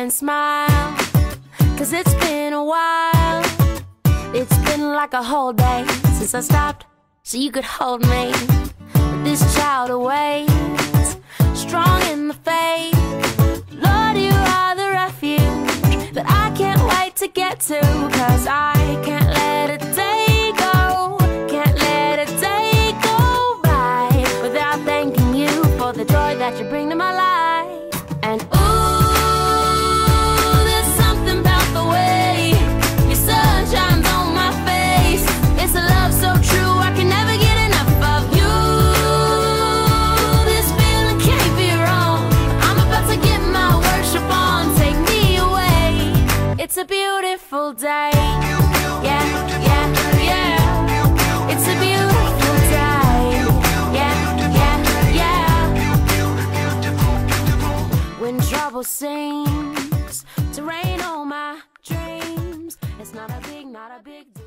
and smile, 'cause it's been a while. It's been like a whole day since I stopped so you could hold me. But this child awaits, strong in the faith. Lord, you are the refuge that I can't wait to get to, 'cause I can't let a day go, can't let a day go by without thanking you for the joy that you bring to my life. And there's something about the way your sun shines on my face. It's a love so true, I can never get enough of you. This feeling can't be wrong. I'm about to get my worship on. Take me away. It's a beautiful day. Yeah, yeah, yeah. It's a beautiful day. Yeah, yeah, yeah. When trouble seems to rain on my dreams, it's not a big deal.